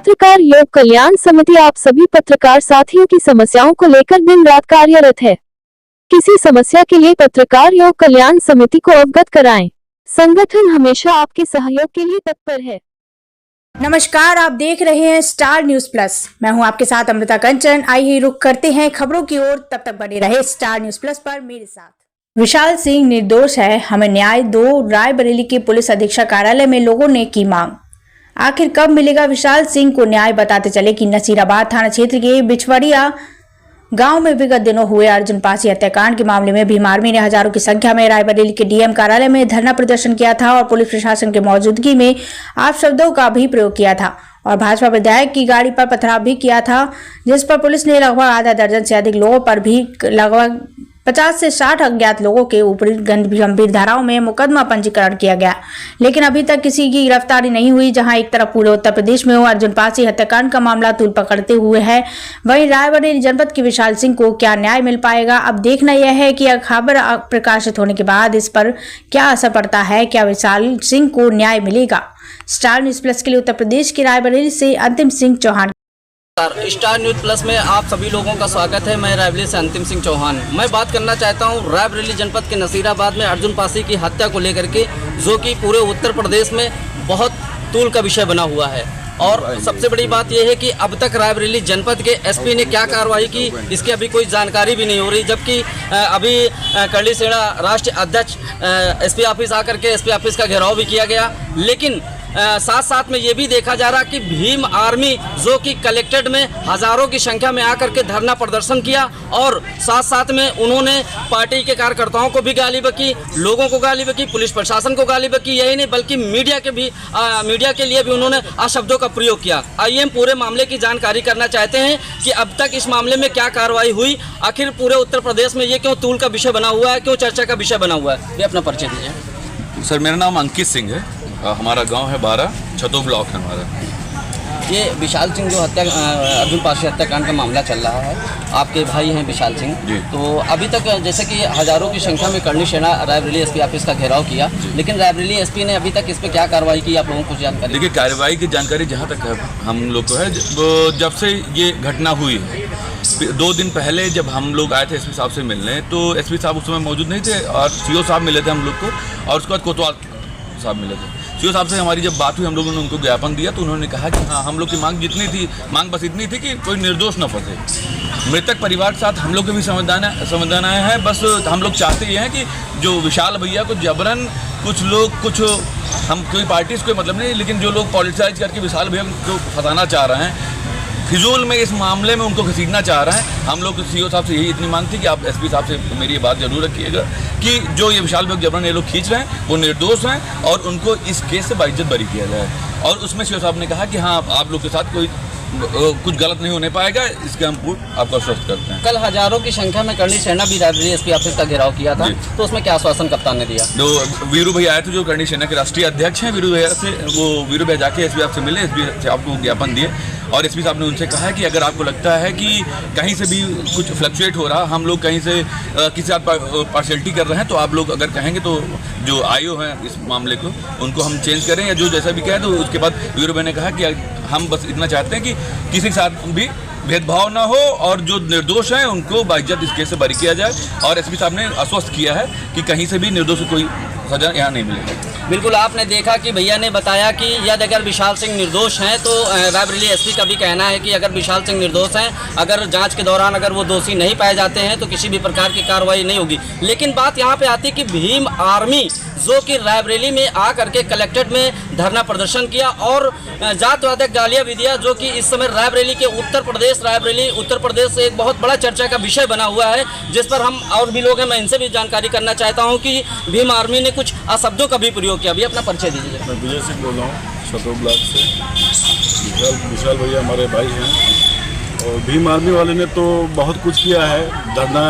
पत्रकार योग कल्याण समिति आप सभी पत्रकार साथियों की समस्याओं को लेकर दिन रात कार्यरत है। किसी समस्या के लिए पत्रकार योग कल्याण समिति को अवगत कराएं। संगठन हमेशा आपके सहयोग के लिए तत्पर है। नमस्कार, आप देख रहे हैं स्टार न्यूज प्लस। मैं हूं आपके साथ अमृता कंचन। आइए रुख करते हैं खबरों की ओर। तब तक बने रहे स्टार न्यूज प्लस पर मेरे साथ। विशाल सिंह निर्दोष है, हमें न्याय दो। रायबरेली के पुलिस अधीक्षक कार्यालय में लोगों ने की मांग। आखिर कब मिलेगा विशाल सिंह को न्याय? बताते चले कि नसीराबाद थाना क्षेत्र के बिछवड़िया गांव में विगत दिनों हुए अर्जुन पासी हत्याकांड के मामले में भीम आर्मी ने हजारों की संख्या में रायबरेली के डीएम कार्यालय में धरना प्रदर्शन किया था और पुलिस प्रशासन के मौजूदगी में अपशब्दों का भी प्रयोग किया था और भाजपा विधायक की गाड़ी पर पथराव भी किया था, जिस पर पुलिस ने लगभग आधा दर्जन से अधिक लोगों पर भी लगभग 50 से 60 अज्ञात लोगों के ऊपर गंभीर धाराओं में मुकदमा पंजीकरण किया गया, लेकिन अभी तक किसी की गिरफ्तारी नहीं हुई। जहां एक तरफ पूरे उत्तर प्रदेश में अर्जुन पासी हत्याकांड का मामला तूल पकड़ते हुए है, वहीं रायबरेली जनपद के विशाल सिंह को क्या न्याय मिल पाएगा? अब देखना यह है कि खबर प्रकाशित होने के बाद इस पर क्या असर पड़ता है। क्या विशाल सिंह को न्याय मिलेगा? स्टार न्यूज प्लस के लिए उत्तर प्रदेश की रायबरेली से Antim Singh Chauhan. Star News Plus में आप सभी लोगों का स्वागत है। मैं रायबरेली से अंतिम सिंह चौहान। मैं बात करना चाहता हूं रायबरेली जनपद के नसीराबाद में अर्जुन पासी की हत्या को लेकर के, जो कि पूरे उत्तर प्रदेश में बहुत तूल का विषय बना हुआ है। और सबसे बड़ी बात यह है कि अब तक रायबरेली जनपद के एसपी ने क्या कार्रवाई की, इसकी अभी कोई जानकारी भी नहीं हो रही। जबकि अभी करली सेड़ा राष्ट्रीय अध्यक्ष एसपी ऑफिस आकर के एसपी ऑफिस का घेराव भी किया गया, लेकिन साथ साथ में ये भी देखा जा रहा कि भीम आर्मी जो कि कलेक्ट्रेट में हजारों की संख्या में आकर के धरना प्रदर्शन किया और साथ साथ में उन्होंने पार्टी के कार्यकर्ताओं को भी गाली बकी, लोगों को गाली बकी, पुलिस प्रशासन को गाली बकी। यही नहीं बल्कि मीडिया के लिए भी उन्होंने अशब्दों का प्रयोग किया। आइए हम पूरे मामले की जानकारी करना चाहते हैं कि अब तक इस मामले में क्या कार्रवाई हुई, आखिर पूरे उत्तर प्रदेश में ये क्यों तूल का विषय बना हुआ है, क्यों चर्चा का विषय बना हुआ है। ये अपना परिचय दीजिए। सर, मेरा नाम अंकित सिंह है। हमारा गांव है 12 छतो ब्लॉक है हमारा। ये विशाल सिंह जो अर्जुन पासी हत्याकांड का मामला चल रहा है, आपके भाई हैं विशाल सिंह, तो अभी तक जैसे कि हजारों की संख्या में करली सेना रायबरेली एसपी ऑफिस का घेराव किया, लेकिन रायबरेली एसपी ने अभी तक इस पर क्या कार्रवाई की, आप लोगों को जानकारी? देखिए, कार्रवाई की जानकारी जहाँ तक हम लोग को है, जब से ये घटना हुई है 2 दिन पहले जब हम लोग आए थे एसपी साहब से मिलने, तो एसपी साहब उस समय मौजूद नहीं थे और सीओ साहब मिले थे हम लोग को, और उसके बाद कोतवाल साहब मिले थे। सीओ साहब से हमारी जब बात हुई, हम लोगों ने उनको ज्ञापन दिया, तो उन्होंने कहा कि हाँ, हम लोग की मांग बस इतनी थी कि कोई निर्दोष न फंसे। मृतक परिवार के साथ हम लोग के भी संवेदनाएं हैं। बस हम लोग चाहते ये हैं कि जो विशाल भैया को जबरन हम कोई पार्टी से कोई मतलब नहीं, लेकिन जो लोग पॉलिटिसाइज करके विशाल भैया को फंसाना चाह रहे हैं, फिजूल में इस मामले में उनको घसीटना चाह रहे हैं। हम लोग सीओ साहब से यही इतनी मांग थी कि आप एसपी साहब से मेरी ये बात जरूर रखिएगा कि जो ये विशाल भैया जबरन ये लोग खींच रहे हैं वो निर्दोष हैं और उनको इस केस से बाइज्जत बरी किया जाए। और उसमें सीओ साहब ने कहा कि हाँ, आप लोग के साथ कोई कुछ गलत नहीं होने पाएगा, इसके हम आपको आश्वस्त करते हैं। कल हजारों की संख्या में करली सेना भी रायबरेली एसपी ऑफिस का घेराव किया था, तो उसमें क्या आश्वासन कप्तान ने दिया? जो वीरू भैया आए थे, जो करली सेना के राष्ट्रीय अध्यक्ष हैं, वीरू भैया जाके एसपी साहब से मिले, एसपी साहब को ज्ञापन दिए और एसपी साहब ने उनसे कहा कि अगर आपको लगता है कि कहीं से भी कुछ फ्लक्चुएट हो रहा, हम लोग कहीं से किसी साथ पार्शियलिटी कर रहे हैं, तो आप लोग अगर कहेंगे तो जो आईओ हैं इस मामले को, उनको हम चेंज करें या जो जैसा भी कहें। तो उसके बाद वीरू भाई ने कहा कि हम बस इतना चाहते हैं कि किसी के साथ भी भेदभाव ना हो और जो निर्दोष हैं उनको बाइज्जत इस केस से बरी किया जाए। और एसपी साहब ने आश्वस्त किया है कि कहीं से भी निर्दोष कोई सजा यहाँ नहीं मिलेगी। बिल्कुल, आपने देखा कि भैया ने बताया कि यदि अगर विशाल सिंह निर्दोष हैं तो रायबरेली एसपी का भी कहना है कि अगर विशाल सिंह निर्दोष हैं, अगर जांच के दौरान अगर वो दोषी नहीं पाए जाते हैं तो किसी भी प्रकार की कार्रवाई नहीं होगी। लेकिन बात यहाँ पे आती कि भीम आर्मी जो कि रायबरेली में आकर के कलेक्ट्रेट में धरना प्रदर्शन किया और जातवादक गालियाँ भी दिया, जो कि इस समय रायबरेली के रायबरेली उत्तर प्रदेश से एक बहुत बड़ा चर्चा का विषय बना हुआ है, जिस पर हम और भी लोग हैं, मैं इनसे भी जानकारी करना चाहता हूँ कि भीम आर्मी ने कुछ अशब्दों का भी प्रयोग किया। अभी अपना परिचय दीजिए। मैं विजय सिंह बोल रहा हूँ छतो ब्लॉक से। विशाल भैया हमारे भाई हैं और भीम आर्मी वाले ने तो बहुत कुछ किया है। धरना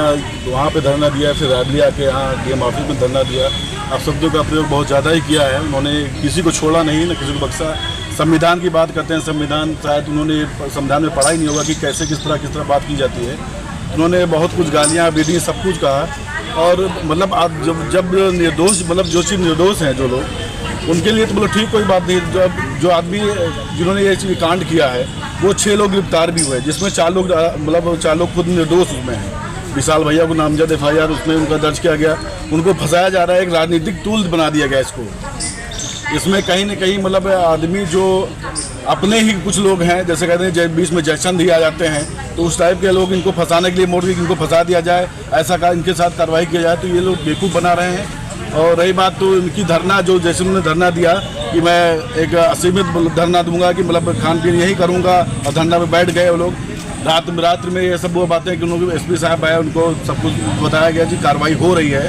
वहाँ पे धरना दिया, फिर रायबरेली आके यहाँ डीएम ऑफिस में धरना दिया। अब शब्दों का प्रयोग बहुत ज़्यादा ही किया है। उन्होंने किसी को छोड़ा नहीं, न किसी को बख्शा। संविधान की बात करते हैं, संविधान शायद उन्होंने संविधान में पढ़ा ही नहीं होगा कि कैसे किस तरह बात की जाती है। उन्होंने बहुत कुछ गालियाँ बीड़ी सब कुछ कहा और मतलब आप जब निर्दोष, मतलब जो चीज़ निर्दोष हैं जो लोग, उनके लिए तो बोलो ठीक, कोई बात नहीं। जो आदमी जिन्होंने ये कांड किया है वो 6 लोग गिरफ्तार भी हुए, जिसमें 4 लोग मतलब 4 लोग खुद निर्दोष उसमें हैं। विशाल भैया को नामजद FIR उसमें उनका दर्ज किया गया। उनको फंसाया जा रहा है, एक राजनीतिक टूल बना दिया गया इसको। इसमें कहीं न कहीं मतलब आदमी जो अपने ही कुछ लोग हैं, जैसे कहते हैं जब बीच में जैक्शन भी आ जाते हैं, तो उस टाइप के लोग इनको फंसाने के लिए मोड़ के इनको फंसा दिया जाए, ऐसा का इनके साथ कार्रवाई किया जाए, तो ये लोग बेवकूफ़ बना रहे हैं। और रही बात तो इनकी धरना, जो जैसे उन्होंने धरना दिया कि मैं एक असीमित धरना दूंगा कि मतलब खान पीन यही करूंगा, और धरना में बैठ गए वो लोग। रात्र में ये सब वो बातें कि उन्होंने SP साहब आए, उनको सब कुछ बताया गया कि कार्रवाई हो रही है।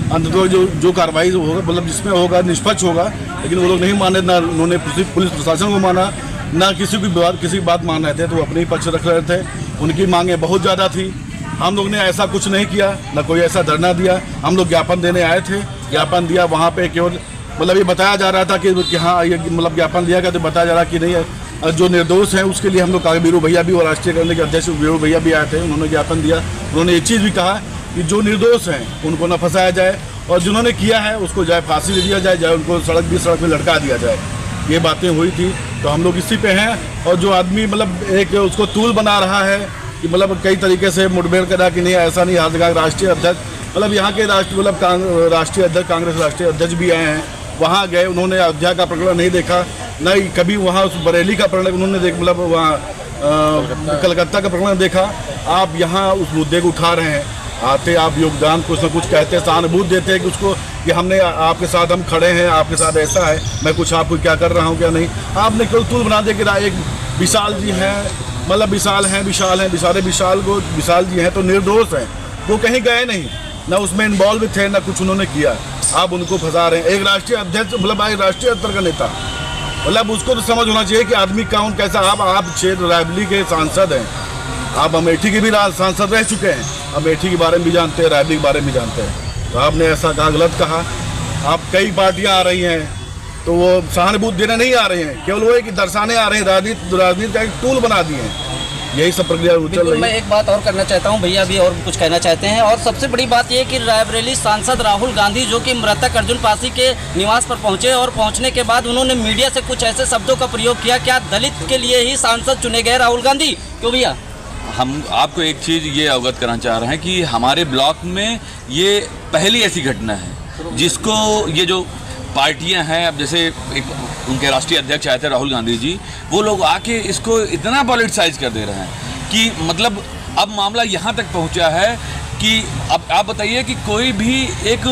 अंततः जो कार्रवाई होगा मतलब जिसमें होगा निष्पक्ष होगा, लेकिन वो लोग नहीं माने, ना उन्होंने पुलिस प्रशासन को माना, ना किसी की बात मान रहे थे, तो अपने ही पक्ष रख रहे थे। उनकी मांगें बहुत ज़्यादा थी। हम लोग ने ऐसा कुछ नहीं किया, ना कोई ऐसा धरना दिया। हम लोग ज्ञापन देने आए थे, ज्ञापन दिया। वहाँ पे केवल मतलब ये बताया जा रहा था कि हाँ ये मतलब ज्ञापन दिया गया, तो बताया जा रहा कि नहीं जो निर्दोष हैं उसके लिए हम लोग वीरू भैया भी और राष्ट्रीय करने के अध्यक्ष वीरू भैया भी आए थे, उन्होंने ज्ञापन दिया। उन्होंने एक चीज़ भी कहा कि जो निर्दोष हैं उनको न फंसाया जाए, और जिन्होंने किया है उसको चाहे फांसी दे दिया जाए, चाहे उनको सड़क में लटका दिया जाए। ये बातें हुई थी, तो हम लोग इसी पे हैं। और जो आदमी मतलब एक उसको टूल बना रहा है कि मतलब कई तरीके से मुठभेड़ करा कि नहीं ऐसा नहीं, हर जगह राष्ट्रीय अध्यक्ष मतलब यहाँ के राष्ट्रीय अध्यक्ष कांग्रेस राष्ट्रीय अध्यक्ष भी आए हैं, वहाँ गए, उन्होंने अयोध्या का प्रकरण नहीं देखा, न ही कभी वहाँ उस बरेली का प्रकरण उन्होंने मतलब वहाँ कलकत्ता का प्रकरण देखा। आप यहाँ उस मुद्दे को उठा रहे हैं, आते आप योगदान कुछ न कुछ कहते हैं, सहानुभूति देते हैं कि उसको कि हमने आपके साथ हम खड़े हैं, आपके साथ ऐसा है, मैं कुछ आपको क्या कर रहा हूँ क्या नहीं। आपने केवल टूल बना दिया कि एक विशाल जी हैं, मतलब विशाल जी हैं तो निर्दोष हैं, वो कहीं गए नहीं, ना उसमें इन्वॉल्व थे, ना कुछ उन्होंने किया। आप उनको फंसा रहे हैं। एक राष्ट्रीय अध्यक्ष मतलब एक राष्ट्रीय स्तर का नेता, मतलब उसको तो समझ होना चाहिए कि आदमी कौन कैसा। आप क्षेत्र रायबरेली के सांसद हैं, आप अमेठी के भी सांसद रह चुके हैं, अमेठी के बारे में भी जानते हैं, रायबरेली के बारे में भी जानते हैं। तो आपने ऐसा कहा, गलत कहा। आप कई पार्टियां आ रही हैं तो वो सहानुभूति देने नहीं आ रहे हैं, केवल वो है कि दर्शाने आ रहे हैं, राजनीति का एक टूल बना दिए हैं। यही सब प्रक्रिया चल रही है। मैं एक बात और करना चाहता हूं, भैया भी और कुछ कहना चाहते हैं। और सबसे बड़ी बात यह कि रायबरेली सांसद राहुल गांधी जो कि मृतक अर्जुन पासी के निवास पर पहुंचे, और पहुंचने के बाद उन्होंने मीडिया से कुछ ऐसे शब्दों का प्रयोग किया, क्या दलित के लिए ही सांसद चुने गए राहुल गांधी? क्यों भैया? हम आपको एक चीज़ ये अवगत कराना चाह रहे हैं कि हमारे ब्लॉक में ये पहली ऐसी घटना है जिसको ये जो पार्टियां हैं, अब जैसे एक उनके राष्ट्रीय अध्यक्ष आए थे राहुल गांधी जी, वो लोग आके इसको इतना पॉलिटिसाइज कर दे रहे हैं कि मतलब अब मामला यहाँ तक पहुँचा है कि अब आप बताइए कि कोई भी एक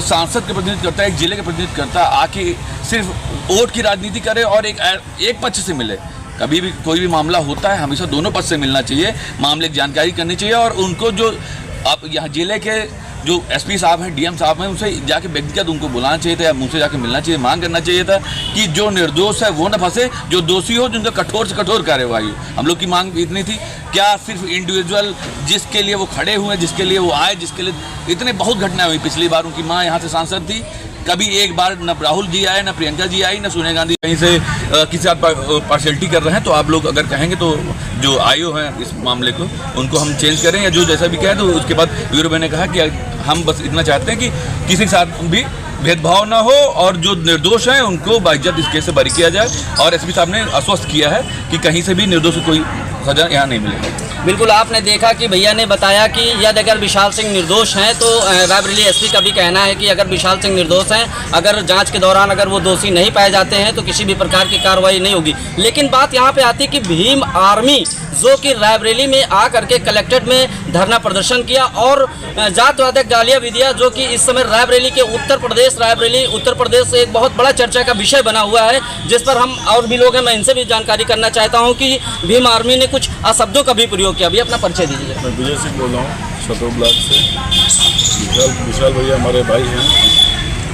सांसद का प्रतिनिधित्व करता है, एक जिले का प्रतिनिधित्व करता है, आके सिर्फ वोट की राजनीति करे और एक पक्ष से मिले। कभी भी कोई भी मामला होता है हमेशा दोनों पक्ष से मिलना चाहिए, मामले की जानकारी करनी चाहिए, और उनको जो आप यहाँ जिले के जो SP साहब हैं, DM साहब हैं, उनसे जाके व्यक्तिगत उनको बुलाना चाहिए था, या मुझसे जाके मिलना चाहिए, मांग करना चाहिए था कि जो निर्दोष है वो न फंसे, जो दोषी हो जिनका कठोर से कठोर कार्यवाही हो। हम लोग की मांग इतनी थी। क्या सिर्फ इंडिविजुअल जिसके लिए वो खड़े हुए, जिसके लिए वो आए, जिसके लिए इतने बहुत घटनाएं हुई। पिछली बार उनकी माँ यहाँ से सांसद थी, कभी एक बार न राहुल जी आए, न प्रियंका जी आई, न सोनिया गांधी कहीं से किसी साथ पार्शलिटी कर रहे हैं। तो आप लोग अगर कहेंगे तो जो आईओ हैं इस मामले को, उनको हम चेंज करें या जो जैसा भी कहें। तो उसके बाद वीरू भाई ने कहा कि हम बस इतना चाहते हैं कि किसी के साथ भी भेदभाव ना हो, और जो निर्दोष हैं उनको बाइज्जत इस केस से बरी किया जाए। और SP साहब ने आश्वस्त किया है कि कहीं से भी निर्दोष को कोई सजा यहाँ नहीं मिलेगा। बिल्कुल, आपने देखा कि भैया ने बताया कि यदि अगर विशाल सिंह निर्दोष हैं तो रायबरेली SP का भी कहना है कि अगर विशाल सिंह निर्दोष हैं, अगर जांच के दौरान अगर वो दोषी नहीं पाए जाते हैं तो किसी भी प्रकार की कार्रवाई नहीं होगी। लेकिन बात यहाँ पे आती है कि भीम आर्मी जो कि रायबरेली में आ करके कलेक्ट्रेट में धरना प्रदर्शन किया और जातवादक गालियाँ भी दिया, जो कि इस समय रायबरेली के रायबरेली उत्तर प्रदेश से एक बहुत बड़ा चर्चा का विषय बना हुआ है, जिस पर हम और भी लोग हैं, मैं इनसे भी जानकारी करना चाहता हूँ कि भीम आर्मी ने कुछ अशब्दों का भी प्रयोग किया। अभी अपना परिचय दीजिए। मैं विजय सिंह बोल रहा हूँ, छतरपुर ब्लॉक से। विशाल भैया हमारे भाई हैं,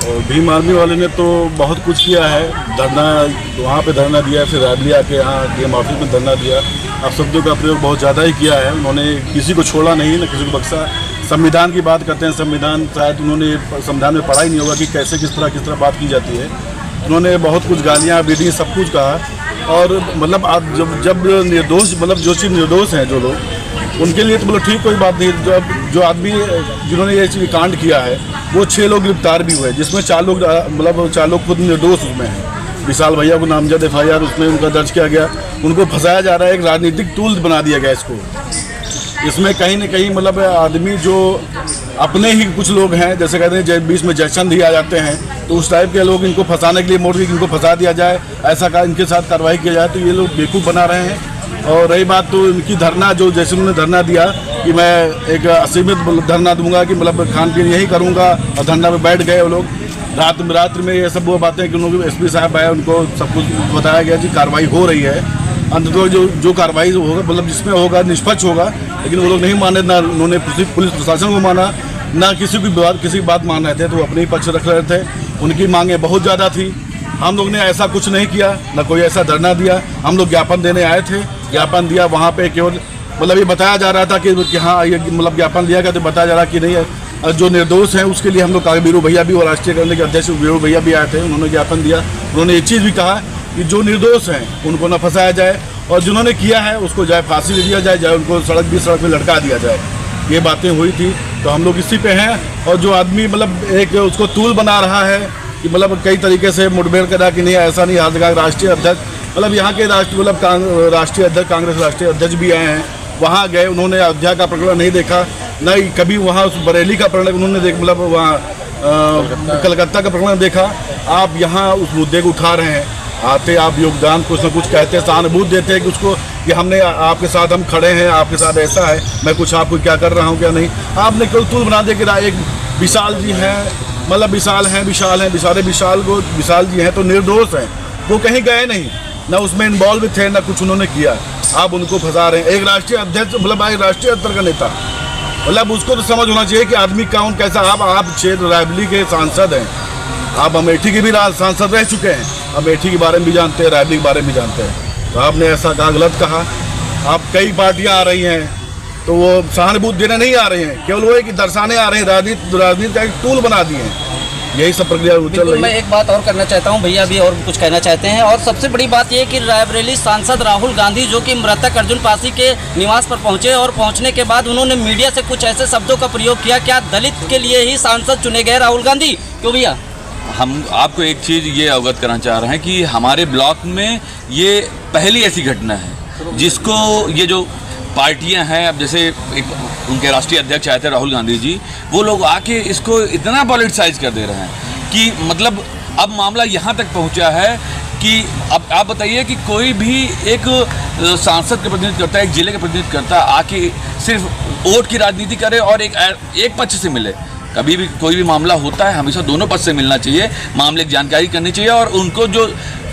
और भीम आर्मी वाले ने तो बहुत कुछ किया है। धरना वहाँ पे धरना दिया, फिर रायबरेली आके यहाँ DM ऑफिस में धरना दिया। अब शब्दों का प्रयोग बहुत ज़्यादा ही किया है। उन्होंने किसी को छोड़ा नहीं, न किसी को बख्शा। संविधान की बात करते हैं, संविधान शायद उन्होंने संविधान में पढ़ा ही नहीं होगा कि कैसे किस तरह बात की जाती है। उन्होंने बहुत कुछ गालियाँ विधि सब कुछ कहा। और मतलब आप जब निर्दोष मतलब जो चीज़ निर्दोष हैं जो लोग, उनके लिए तो बोलो ठीक, कोई बात नहीं। जो आदमी जिन्होंने ये कांड किया है वो 6 लोग गिरफ्तार भी हुए, जिसमें 4 लोग मतलब 4 लोग खुद निर्दोष उसमें हैं। विशाल भैया को नामजद FIR उसमें उनका दर्ज किया गया। उनको फंसाया जा रहा है, एक राजनीतिक टूल बना दिया गया इसको। इसमें कहीं न कहीं मतलब आदमी जो अपने ही कुछ लोग हैं, जैसे कहते हैं जब बीच में जश्न भी आ जाते हैं, तो उस टाइप के लोग इनको फंसाने के लिए मोड़ के इनको फंसा दिया जाए, ऐसा का इनके साथ कार्रवाई किया जाए, तो ये लोग बेवकूफ़ बना रहे हैं। और रही बात तो इनकी धरना, जो जैसे उन्होंने धरना दिया कि मैं एक असीमित धरना दूंगा कि मतलब खान पीन यही करूंगा, और धरना में बैठ गए वो लोग। रात्र में ये सब वो बातें कि उन्होंने SP साहब आए, उनको सब कुछ बताया गया कि कार्रवाई हो रही है। अंततः जो कार्रवाई होगा मतलब जिसमें होगा निष्पक्ष होगा, लेकिन वो लोग नहीं माने, ना उन्होंने पुलिस प्रशासन को माना, ना किसी की बात मान रहे थे, तो अपने ही पक्ष रख रहे थे। उनकी मांगें बहुत ज़्यादा थी। हम लोग ने ऐसा कुछ नहीं किया, ना कोई ऐसा धरना दिया। हम लोग ज्ञापन देने आए थे, ज्ञापन दिया। वहाँ पे केवल मतलब ये बताया जा रहा था कि हाँ ये मतलब ज्ञापन दिया गया, तो बताया जा रहा कि नहीं है जो निर्दोष हैं उसके लिए हम लोग वीरू भैया भी और राष्ट्रीय कांग्रेस के अध्यक्ष वीरू भैया भी आए थे, उन्होंने ज्ञापन दिया। उन्होंने एक चीज़ भी कहा कि जो निर्दोष हैं उनको न फंसाया जाए, और जिन्होंने किया है उसको चाहे फांसी दे दिया जाए, चाहे उनको सड़क में लटका दिया जाए। ये बातें हुई थी, तो हम लोग इसी पे हैं। और जो आदमी मतलब एक उसको टूल बना रहा है कि मतलब कई तरीके से मुठभेड़ करा कि नहीं ऐसा नहीं, हाथ लगा राष्ट्रीय अध्यक्ष मतलब यहाँ के राष्ट्रीय अध्यक्ष कांग्रेस राष्ट्रीय अध्यक्ष भी आए हैं, वहाँ गए, उन्होंने अयोध्या का प्रकरण नहीं देखा, न ही कभी वहाँ उस बरेली का प्रकरण उन्होंने मतलब वहाँ कलकत्ता का प्रकरण देखा। आप यहाँ उस मुद्दे को उठा रहे हैं, आते आप योगदान कुछ न कुछ कहते हैं, सहानुभूति देते हैं कि उसको कि हमने आपके साथ हम खड़े हैं, आपके साथ ऐसा है, मैं कुछ आपको क्या कर रहा हूँ क्या नहीं। आपने केवल टूल बना दिया कि एक विशाल जी हैं, मतलब विशाल जी हैं तो निर्दोष हैं, वो कहीं गए नहीं, ना उसमें इन्वॉल्व थे, ना कुछ उन्होंने किया। आप उनको फंसा रहे हैं। एक राष्ट्रीय अध्यक्ष मतलब एक राष्ट्रीय स्तर का नेता, मतलब उसको तो समझ होना चाहिए कि आदमी कौन कैसा। आप क्षेत्र रायबरेली के सांसद हैं, आप अमेठी के भी सांसद रह चुके हैं, अमेठी के बारे में भी जानते हैं, रायबरेली के बारे में भी जानते हैं। तो आपने ऐसा कहा, गलत कहा। आप कई पार्टियां आ रही हैं तो वो सहानुभूति देने नहीं आ रही हैं, केवल वो है कि दर्शाने आ रहे हैं, राजनीति का एक टूल बना दिए हैं। यही सब प्रक्रिया चल रही है। मैं एक बात और करना चाहता हूं, भैया भी और कुछ कहना चाहते हैं। और सबसे बड़ी बात यह कि रायबरेली सांसद राहुल गांधी जो कि मृतक अर्जुन पासी के निवास पर पहुंचे, और पहुंचने के बाद उन्होंने मीडिया से कुछ ऐसे शब्दों का प्रयोग किया, क्या दलित के लिए ही सांसद चुने गए राहुल गांधी? क्यों भैया? हम आपको एक चीज़ ये अवगत कराना चाह रहे हैं कि हमारे ब्लॉक में ये पहली ऐसी घटना है जिसको ये जो पार्टियां हैं, अब जैसे एक उनके राष्ट्रीय अध्यक्ष आए थे राहुल गांधी जी, वो लोग आके इसको इतना पॉलिटिसाइज कर दे रहे हैं कि मतलब अब मामला यहाँ तक पहुँचा है कि अब आप बताइए कि कोई भी एक सांसद का प्रतिनिधित्व करता है, एक जिले का प्रतिनिधित्व करता है, आके सिर्फ वोट की राजनीति करे और एक पक्ष से मिले। कभी भी कोई भी मामला होता है हमेशा दोनों पक्ष से मिलना चाहिए, मामले की जानकारी करनी चाहिए, और उनको जो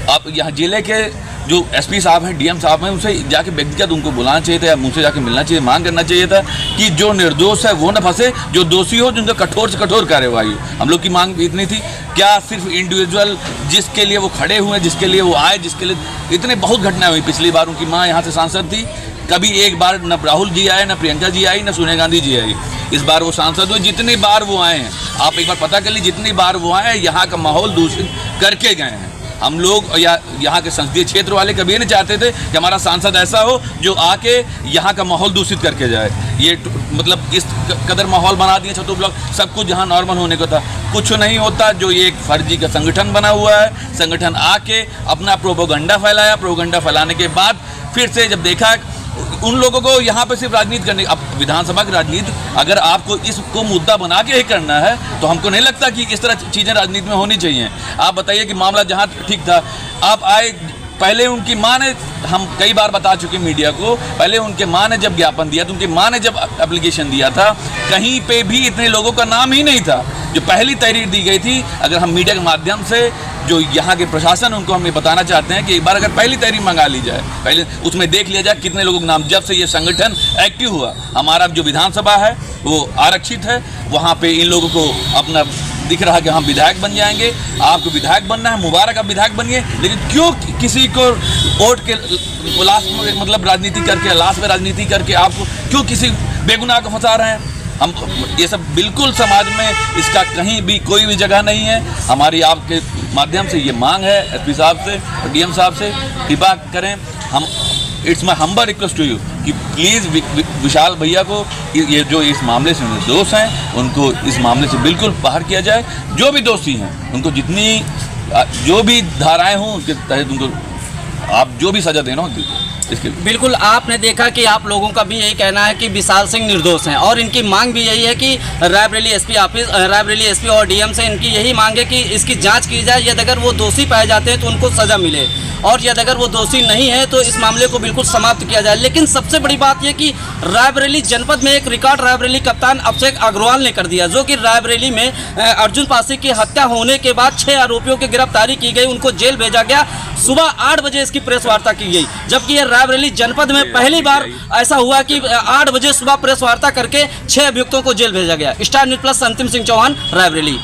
आप यहाँ जिले के जो SP साहब हैं, DM साहब हैं, उनसे जाके व्यक्तिगत उनको बुलाना चाहिए था, या मुझसे जाके मिलना चाहिए, मांग करना चाहिए था कि जो निर्दोष है वो न फंसे, जो दोषी हो जिनका कठोर से कठोर कार्यवाही हो। हम लोग की मांग इतनी थी। क्या सिर्फ इंडिविजुअल जिसके लिए वो खड़े हुए, जिसके लिए वो आए, जिसके लिए इतने बहुत घटनाएं हुई। पिछली बार उनकी माँ यहाँ से सांसद थी, कभी एक बार न राहुल जी आए, न प्रियंका जी आई, न सोनिया गांधी जी आई। इस बार वो सांसद हुए। जितनी बार वो आए हैं, आप एक बार पता कर लीजिए, जितनी बार वो आए हैं यहाँ का माहौल दूषित करके गए हैं। हम लोग या यहाँ के संसदीय क्षेत्र वाले कभी नहीं चाहते थे कि हमारा सांसद ऐसा हो जो आके यहाँ का माहौल दूषित करके जाए। ये मतलब इस कदर माहौल बना दिए छतु ब्लॉक, सब कुछ जहाँ नॉर्मल होने को था कुछ नहीं होता। जो ये एक फर्जी का संगठन बना हुआ है, संगठन आके अपना प्रोपोगंडा फैलाया, प्रोपोगंडा फैलाने के बाद फिर से जब देखा उन लोगों को यहाँ पे सिर्फ राजनीति करने, अब विधानसभा की राजनीति अगर आपको इसको मुद्दा बना के ही करना है तो हमको नहीं लगता कि इस तरह चीज़ें राजनीति में होनी चाहिए। आप बताइए कि मामला जहाँ ठीक था, आप आए, पहले उनकी माँ ने, हम कई बार बता चुके मीडिया को, पहले उनके माँ ने जब ज्ञापन दिया, तो उनकी माँ ने जब एप्लीकेशन दिया था, कहीं पे भी इतने लोगों का नाम ही नहीं था। जो पहली तहरीर दी गई थी, अगर हम मीडिया के माध्यम से जो यहाँ के प्रशासन उनको हम ये बताना चाहते हैं कि एक बार अगर पहली तहरीर मंगा ली जाए, पहले उसमें देख लिया जाए कितने लोगों के नाम, जब से ये संगठन एक्टिव हुआ, हमारा जो विधानसभा है वो आरक्षित है, वहाँ पे इन लोगों को अपना दिख रहा है कि हम विधायक बन जाएंगे। आपको विधायक बनना है, मुबारक आप विधायक बनिए, लेकिन क्यों किसी को वोट के लाश में मतलब राजनीति करके, लाश में राजनीति करके आपको क्यों किसी बेगुनाह को फंसा रहे हैं? हम ये सब बिल्कुल समाज में इसका कहीं भी कोई भी जगह नहीं है। हमारी आपके माध्यम से ये मांग है SP साहब से, DM साहब से, कृपा करें, हम it's my humble request to you कि प्लीज़ विशाल भैया को ये जो इस मामले से निर्दोष हैं उनको इस मामले से बिल्कुल बाहर किया जाए। जो भी दोषी हैं उनको जो भी धाराएं हों उसके तहत उनको आप जो भी सजा देना हो दीजिए। इसके बिल्कुल आपने देखा कि आप लोगों का भी यही कहना है कि विशाल सिंह निर्दोष हैं और इनकी मांग भी यही है कि रायबरेली एसपी और डीएम से इनकी यही मांग है कि इसकी जांच की जाए। यदि अगर वो दोषी पाए जाते हैं तो उनको सज़ा मिले और यदि अगर वो दोषी नहीं है तो इस मामले को बिल्कुल समाप्त किया जाए। लेकिन सबसे बड़ी बात यह कि रायबरेली जनपद में एक रिकॉर्ड रायबरेली कप्तान अभिषेक अग्रवाल ने कर दिया, जो कि रायबरेली में अर्जुन पासी की हत्या होने के बाद 6 आरोपियों की गिरफ्तारी की गई, उनको जेल भेजा गया। सुबह 8 बजे इसकी प्रेस वार्ता की गई, जबकि यह रायबरेली जनपद में पहली बार ऐसा हुआ कि 8 बजे सुबह प्रेस वार्ता करके 6 अभियुक्तों को जेल भेजा गया। स्टार न्यूज़ प्लस अंतिम सिंह चौहान, रायबरेली।